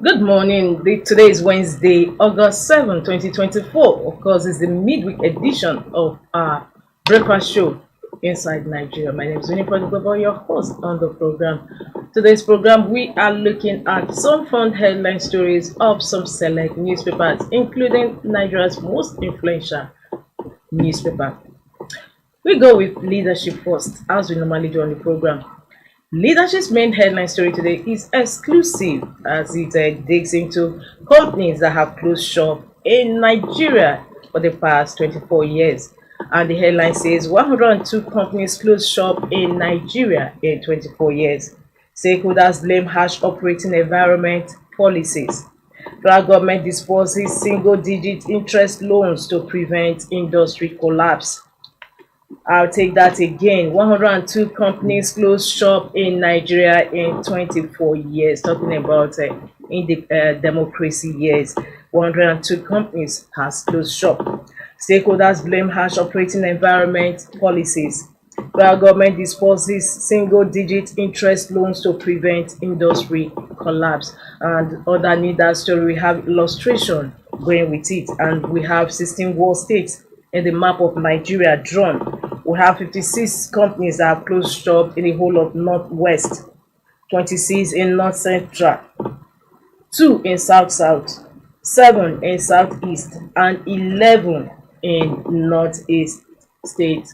Good morning. Today is Wednesday, August 7, 2024. Of course, it's the midweek edition of our breakfast show inside Nigeria. My name is Winnie Prodigal, your host on the program. Today's program, we are looking at some fun headline stories of some select newspapers, including Nigeria's most influential newspaper. We go with leadership first, as we normally do on the program. Leadership's main headline story today is exclusive as it digs into companies that have closed shop in Nigeria for the past 24 years. And the headline says 102 companies closed shop in Nigeria in 24 years. Stakeholders blame harsh operating environment policies. Federal government disburses single-digit interest loans to prevent industry collapse. I'll take that again. 102 companies closed shop in Nigeria in 24 years. Talking about in the democracy years, 102 companies has closed shop. Stakeholders blame harsh operating environment policies. Federal government disposes single-digit interest loans to prevent industry collapse. And other need that story, we have illustration going with it, and we have 16 world states in the map of Nigeria drawn. We have 56 companies that have closed shop in the whole of Northwest, 26 in North Central, 2 in South, 7 in Southeast, and 11 in Northeast state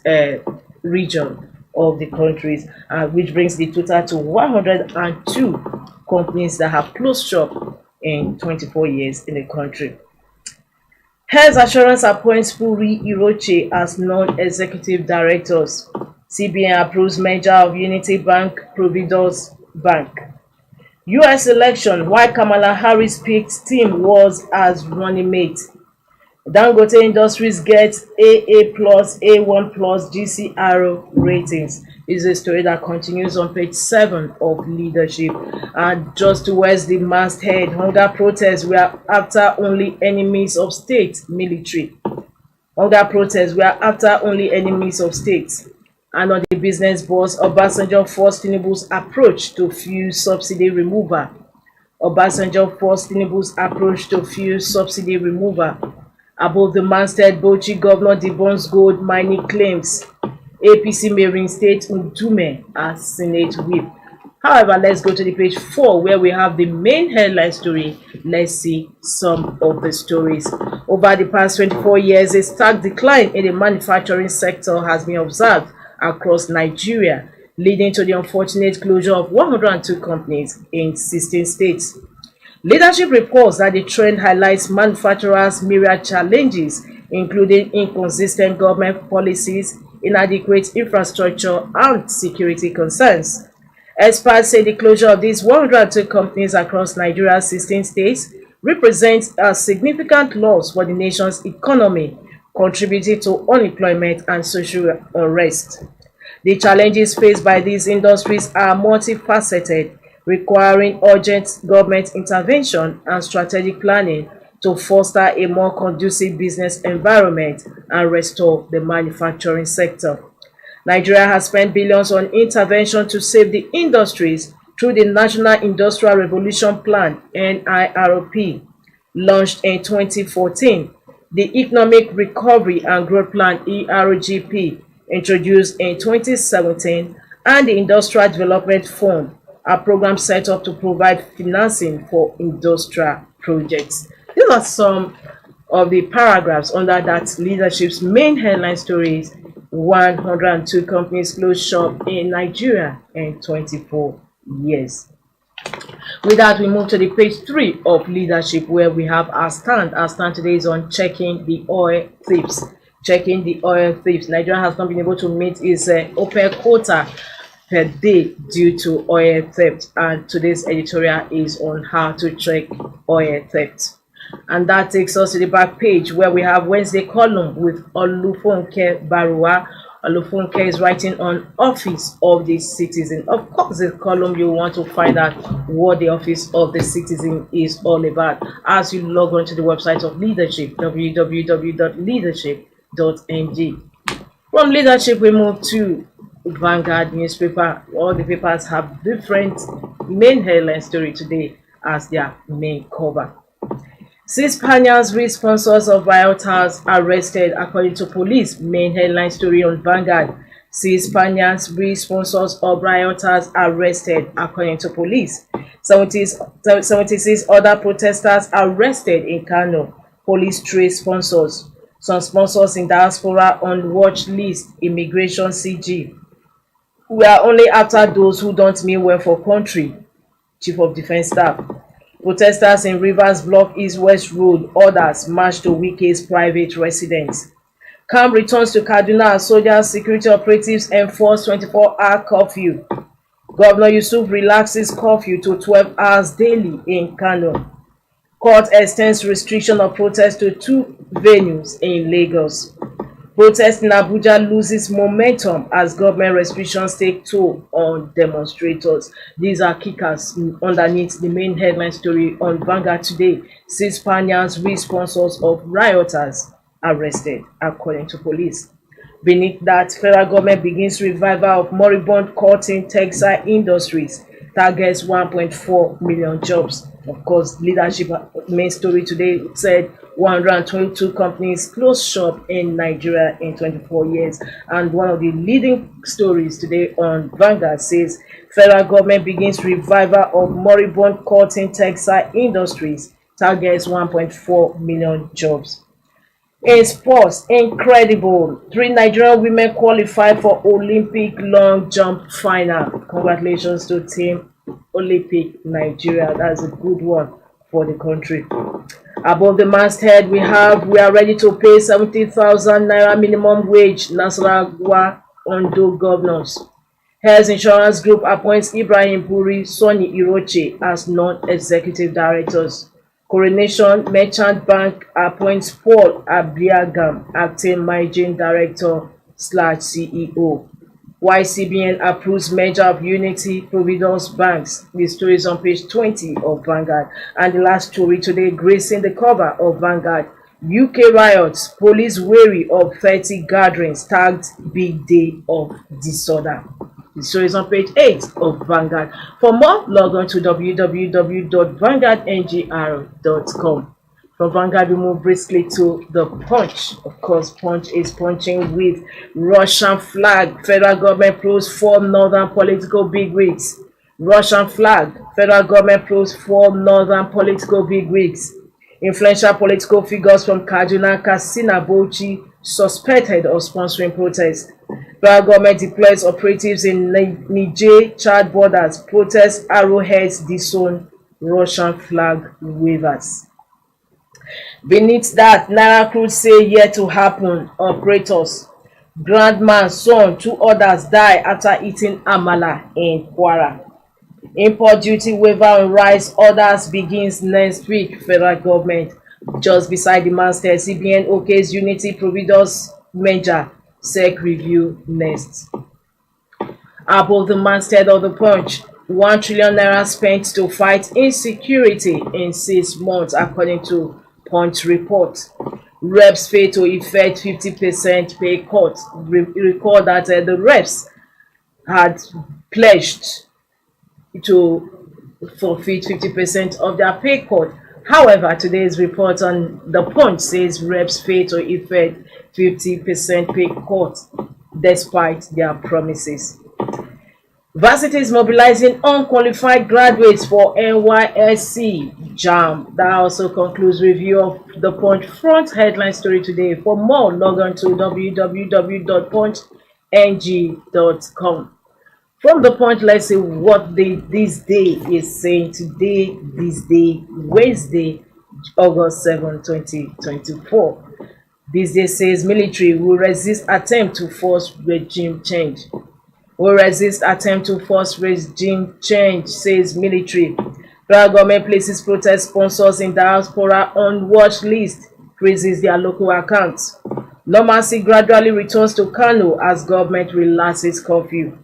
region of the countries, which brings the total to 102 companies that have closed shop in 24 years in the country. Health Assurance appoints Puri Iroche as non-executive directors. CBN approves merger of Unity Bank Providus Bank. US election, why Kamala Harris picked Tim Walz as running mate. Dangote Industries gets AA plus, A1 plus GCR ratings. This is a story that continues on page 7 of Leadership. And just towards the masthead, hunger protests were after only enemies of state military. Hunger protests were after only enemies of state. And on the business boss, Obasanjo forced Tinubu's approach to fuel subsidy removal. Obasanjo forced Tinubu's approach to fuel subsidy removal. Above the masthead, Bauchi governor debunks gold mining claims. APC may reinstate Ndume as Senate whip. However, let's go to the page 4 where we have the main headline story. Let's see some of the stories. Over the past 24 years, a stark decline in the manufacturing sector has been observed across Nigeria, leading to the unfortunate closure of 102 companies in 16 states. Leadership reports that the trend highlights manufacturers' myriad challenges, including inconsistent government policies, inadequate infrastructure, and security concerns. Experts say the closure of these 102 companies across Nigeria's 16 states represents a significant loss for the nation's economy, contributing to unemployment and social unrest. The challenges faced by these industries are multifaceted, requiring urgent government intervention and strategic planning to foster a more conducive business environment and restore the manufacturing sector. Nigeria has spent billions on intervention to save the industries through the National Industrial Revolution Plan (NIRP), launched in 2014, the Economic Recovery and Growth Plan (ERGP), introduced in 2017, and the Industrial Development Fund, a program set up to provide financing for industrial projects. These are some of the paragraphs under that leadership's main headline stories. 102 companies closed shop in Nigeria in 24 years. With that, we move to the page 3 of Leadership where we have our stand. Our stand today is on checking the oil thieves. Checking the oil thieves. Nigeria has not been able to meet its OPEC quota per day due to oil theft, and today's editorial is on how to check oil theft. And that takes us to the back page where we have Wednesday column with Olufunke Barua. Olufunke is writing on Office of the Citizen. Of course, the column you want to find out what the Office of the Citizen is all about as you log on to the website of Leadership, www.leadership.ng. From Leadership, we move to Vanguard newspaper. All the papers have different main headline story today. as their main cover. 6 Spaniards, real sponsors of rioters, arrested according to police. Main headline story on Vanguard. 6 Spaniards, real sponsors of rioters, arrested according to police. 76 other protesters arrested in Kano. Police trace sponsors. Some sponsors in diaspora on watch list. Immigration CG. We are only after those who don't mean well for country. Chief of Defence Staff. Protesters in Rivers block East-West Road. Others march to Wike's private residence. Camp returns to Kaduna as soldiers, security operatives enforce 24-hour curfew. Governor Yusuf relaxes curfew to 12 hours daily in Kano. Court extends restriction of protest to 2 venues in Lagos. Protest in Abuja loses momentum as government restrictions take toll on demonstrators. These are kickers underneath the main headline story on Vanguard today. 6 Spaniards, real sponsors of rioters, arrested according to police. Beneath that, federal government begins revival of moribund cotton textile industries, targets 1.4 million jobs. Of course, leadership main story today said 122 companies closed shop in Nigeria in 24 years. And one of the leading stories today on Vanguard says federal government begins revival of moribund cotton textile industries, targets 1.4 million jobs. In sports, incredible. 3 Nigerian women qualified for Olympic long jump final. Congratulations to Team Olympic Nigeria. That's a good one for the country. Above the masthead, we are ready to pay 70,000 naira minimum wage. Nasarawa Ondo governors. Health Insurance Group appoints Ibrahim Puri, Sonny Iroche as non-executive directors. Coronation Merchant Bank appoints Paul Abiagam, acting managing director / CEO. YCBN approves merger of Unity Providence Banks. The story is on page 20 of Vanguard. And the last story today, gracing the cover of Vanguard. UK riots, police wary of 30 gatherings, tagged big day of disorder. The story is on page 8 of Vanguard. For more, log on to www.vanguardngr.com. From Vanguard, we move briskly to the Punch. Of course, Punch is punching with Russian flag. Federal government proves 4 northern political bigwigs. Russian flag. Federal government proves 4 northern political bigwigs. Influential political figures from Kaduna, Katsina, Bauchi suspected of sponsoring protests. Federal government deploys operatives in Niger-Chad borders. Protest arrowheads disown Russian flag wavers. Beneath that, Naira crude say yet to happen. Operators. Grandman's son, 2 others die after eating amala in Kwara. Import duty waiver on rice orders begins next week. Federal government. Just beside the masthead, CBN OK's Unity Providence merger. SEC review next. Above the masthead of the Punch, 1 trillion naira spent to fight insecurity in 6 months, according to Punch report. Reps fail to effect 50% pay cut. Recall that the reps had pledged to forfeit 50% of their pay cut. However, today's report on the Punch says reps fail to effect 50% pay cut despite their promises. Varsities mobilizing unqualified graduates for NYSC JAM. That also concludes review of the Punch front headline story today. For more, log on to www.punchng.com. From the Punch, let's see what this day is saying today, this day, Wednesday, August 7, 2024. This day says military will resist attempt to force regime change. Will resist attempt to force regime change, says military. Federal government places protest sponsors in diaspora on watch list, freezes their local accounts. Normalcy gradually returns to Kano as government relaxes curfew.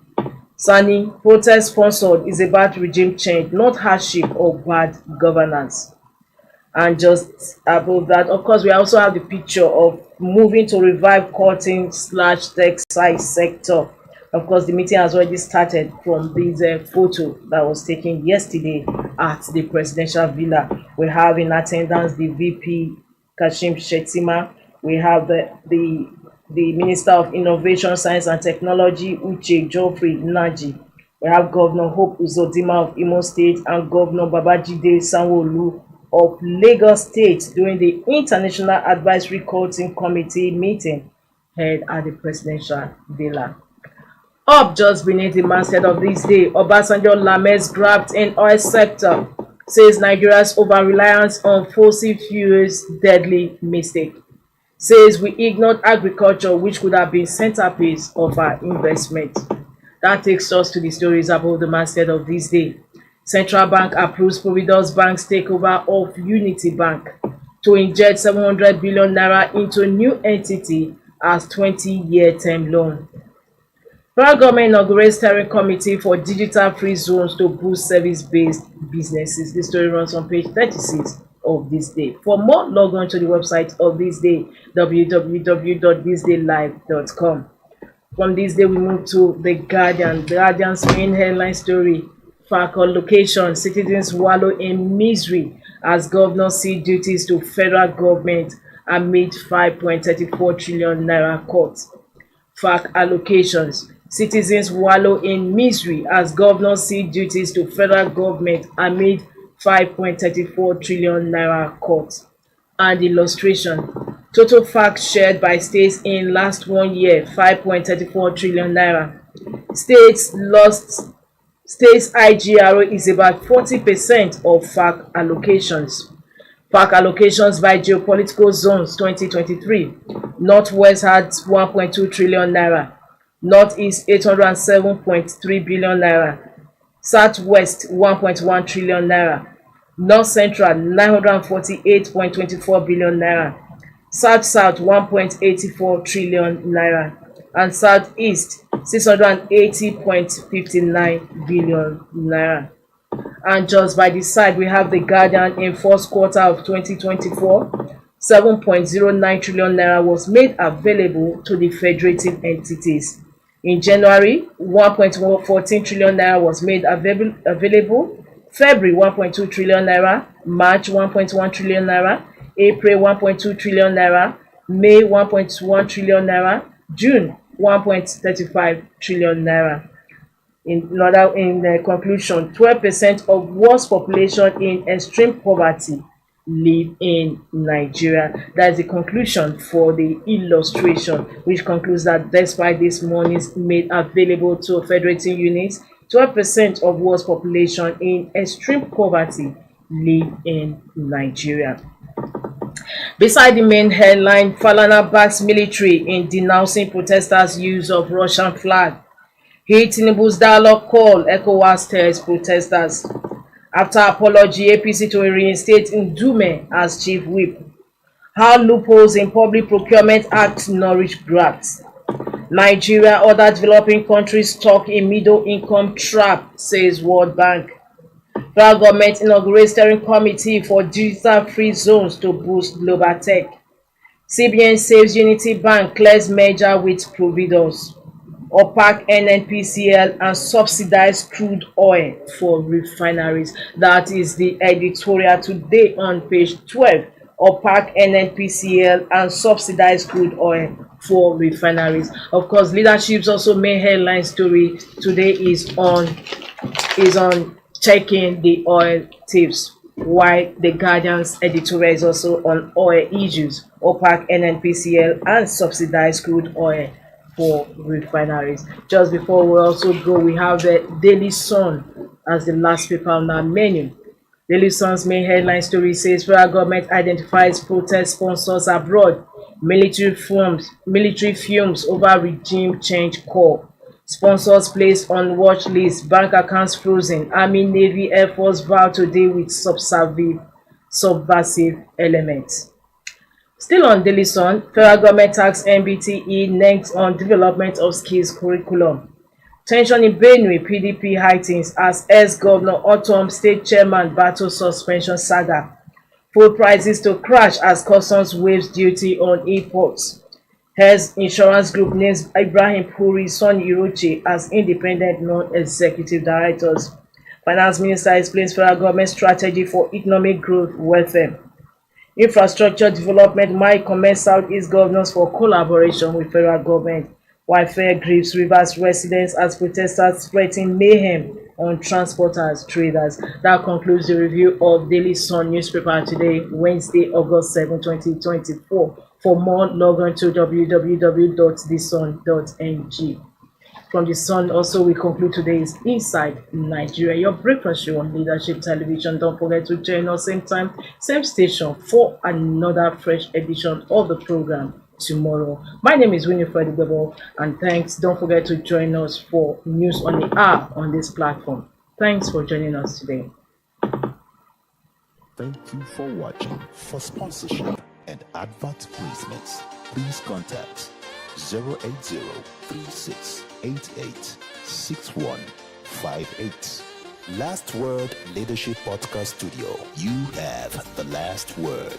Sani, protest sponsored is about regime change, not hardship or bad governance. And just above that, of course, we also have the picture of moving to revive cotton / textile sector. Of course, the meeting has already started from this photo that was taken yesterday at the presidential villa. We have in attendance the VP Kashim Shettima. We have the Minister of Innovation, Science and Technology, Uche Geoffrey Naji. We have Governor Hope Uzodinma of Imo State and Governor Babajide Sanwo-Olu of Lagos State during the International Advisory Coaching Committee meeting held at the presidential villa. Up just beneath the masthead of this day, Obasanjo laments graft in oil sector, says Nigeria's over-reliance on fossil fuels deadly mistake. Says we ignored agriculture, which could have been centerpiece of our investment. That takes us to the stories above the masthead of this day. Central Bank approves Providence Bank's takeover of Unity Bank to inject 700 billion naira into new entity as 20-year term loan. Federal government inaugurates steering committee for digital free zones to boost service-based businesses. This story runs on page 36 of This Day. For more, log on to the website of This Day, www.thisdaylive.com. From This Day, we move to The Guardian. The Guardian's main headline story: FARC location, citizens wallow in misery as governors see duties to federal government amid 5.34 trillion naira cut. FARC allocations, citizens wallow in misery as governors see duties to federal government amid 5.34 trillion naira cut. And illustration: total FARC shared by states in last 1 year, 5.34 trillion naira. States IGRO is about 40% of FARC allocations. FARC allocations by geopolitical zones 2023. Northwest had 1.2 trillion naira. Northeast 807.3 billion naira. Southwest 1.1 trillion naira. North Central 948.24 billion naira. South 1.84 trillion naira. And Southeast 680.59 billion naira. And just by the side, we have The Guardian. In first quarter of 2024, 7.09 trillion naira was made available to the federative entities. In January, 1.14 trillion naira was made available. February, 1.2 trillion naira. March, 1.1 trillion naira. April, 1.2 trillion naira. May, 1.1 trillion naira. June, 1.35 trillion naira. In conclusion, 12% of world's population in extreme poverty live in Nigeria. That is the conclusion for the illustration, which concludes that despite this money made available to federating units, 12% of world's population in extreme poverty live in Nigeria. Beside the main headline, Falana backs military in denouncing protesters' use of Russian flag. Tinubu's dialogue call, ECOWAS tells protesters. After apology, APC to reinstate Ndume as chief whip. How loopholes in Public Procurement Act nourish grabs. Nigeria, other developing countries stuck in middle income trap, says World Bank. Federal government inaugurates steering committee for digital free zones to boost global tech. CBN saves Unity Bank, clears merger with Providence. Opaque NNPCL and subsidized crude oil for refineries. That is the editorial today on page 12. Opaque NNPCL and subsidized crude oil for refineries. Of course, leadership's also main headline story today is on checking the oil tips, while The Guardian's editorial is also on oil issues, Opaque NNPCL and subsidized crude oil for refineries. Just before we also go, we have the Daily Sun as the last paper on our menu. Daily Sun's main headline story says federal government identifies protest sponsors abroad. Military fumes over regime change call. Sponsors placed on watch list. Bank accounts frozen. Army, Navy, Air Force vow to deal with subversive elements. Still on Daily Sun, federal government tax MBTE next on development of skills curriculum. Tension in Benue, PDP heightens as ex-governor Otom state chairman battle suspension saga. Food prices to crash as customs waives duty on imports. Health Insurance Group names Ibrahim Puri, Son Iroche as independent non-executive directors. Finance Minister explains federal government strategy for economic growth welfare. Infrastructure development might commence Southeast governors for collaboration with federal government. While fear grieves Rivers residents as protesters threaten mayhem on transporters, traders. That concludes the review of Daily Sun newspaper today, Wednesday, August 7, 2024. For more, log on to www.thesun.ng. From the Sun, also, we conclude today's Inside Nigeria, your breakfast show on Leadership Television. Don't forget to join us same time, same station for another fresh edition of the program tomorrow. My name is Winifred Gabo, and thanks. Don't forget to join us for news on the hour on this platform. Thanks for joining us today. Thank you for watching. For sponsorship and advert placements, please contact 080-3688-6158. Last Word Leadership Podcast Studio. You have the last word.